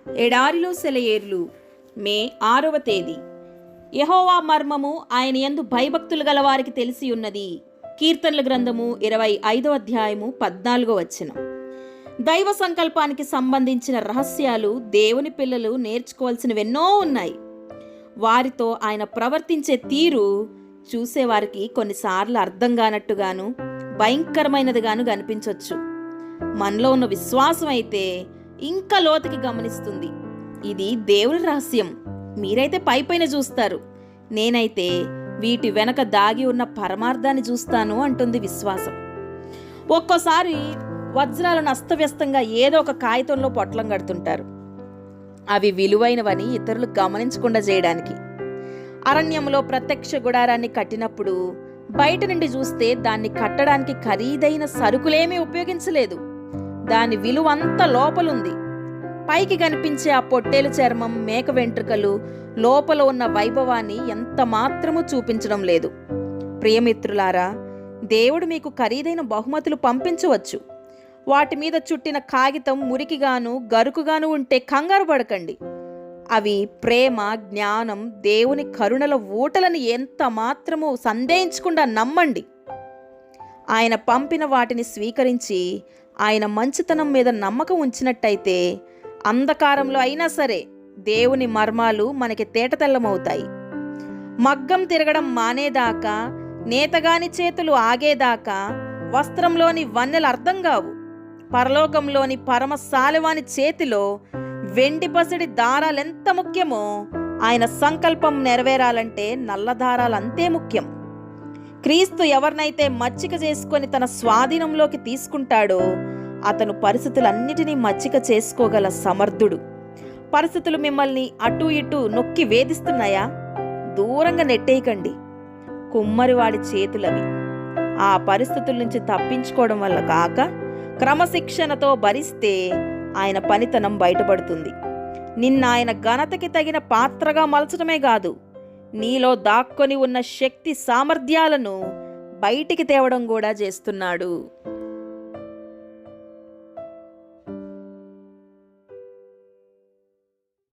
ఎడారిలో సెలయేర్లు మే 6వ తేదీ. యెహోవా మర్మము ఆయన యందు భయభక్తులు గలవారికి తెలిసి ఉన్నది. కీర్తనల గ్రంథము 25వ అధ్యాయము 14వ వచనం. దైవ సంకల్పానికి సంబంధించిన రహస్యాలు దేవుని పిల్లలు నేర్చుకోవాల్సినవెన్నో ఉన్నాయి. వారితో ఆయన ప్రవర్తించే తీరు చూసేవారికి కొన్నిసార్లు అర్థం కానట్టుగాను భయంకరమైనదిగాను కనిపించవచ్చు. మనలో ఉన్న విశ్వాసం అయితే ఇంకా లోతుకి గమనిస్తుంది. ఇది దేవుని రహస్యం. మీరైతే పైపైన చూస్తారు, నేనైతే వీటి వెనక దాగి ఉన్న పరమార్థాన్ని చూస్తాను అంటుంది విశ్వాసం. ఒక్కోసారి వజ్రాలను అస్తవ్యస్తంగా ఏదో ఒక కాగితంలో పొట్లం కడుతుంటారు, అవి విలువైనవని ఇతరులు గమనించకుండా చేయడానికి. అరణ్యంలో ప్రత్యక్ష గుడారాన్ని కట్టినప్పుడు బయట నుండి చూస్తే దాన్ని కట్టడానికి ఖరీదైన సరుకులేమీ ఉపయోగించలేదు. దాని విలువ అంతా లోపలుంది. పైకి కనిపించే ఆ పొట్టేలు చర్మం, మేక వెంట్రుకలు లోపల ఉన్న వైభవాన్ని ఎంత మాత్రమూ చూపించడం లేదు. ప్రియమిత్రులారా, దేవుడు మీకు ఖరీదైన బహుమతులు పంపించవచ్చు. వాటి మీద చుట్టిన కాగితం మురికిగాను గరుకుగాను ఉంటే కంగారు పడకండి. అవి ప్రేమ, జ్ఞానం, దేవుని కరుణల ఊటలను ఎంత మాత్రమూ సందేహించకుండా నమ్మండి. ఆయన పంపిన వాటిని స్వీకరించి ఆయన మంచితనం మీద నమ్మకం ఉంచినట్టయితే అంధకారంలో అయినా సరే దేవుని మర్మాలు మనకి తేటతెల్లమవుతాయి. మగ్గం తిరగడం మానేదాకా, నేతగాని చేతులు ఆగేదాకా వస్త్రంలోని వన్నెలు అర్థం కావు. పరలోకంలోని పరమ సాలెవాని చేతిలో వెండి పసిడి దారాలెంత ముఖ్యమో ఆయన సంకల్పం నెరవేరాలంటే నల్ల దారాలు అంతే ముఖ్యం. క్రీస్తు ఎవరినైతే మచ్చిక చేసుకొని తన స్వాధీనంలోకి తీసుకుంటాడో అతను పరిస్థితులన్నిటినీ మచ్చిక చేసుకోగల సమర్థుడు. పరిస్థితులు మిమ్మల్ని అటు ఇటు నొక్కి వేధిస్తున్నాయా? దూరంగా నెట్టేయకండి. కుమ్మరివాడి చేతులవి. ఆ పరిస్థితుల నుంచి తప్పించుకోవడం వల్ల కాక క్రమశిక్షణతో భరిస్తే ఆయన పనితనం బయటపడుతుంది. నిన్న ఆయన ఘనతకి తగిన పాత్రగా మలచడమే కాదు, నీలో దాక్కొని ఉన్న శక్తి సామర్థ్యాలను బయటికి తేవడం కూడా చేస్తున్నాడు.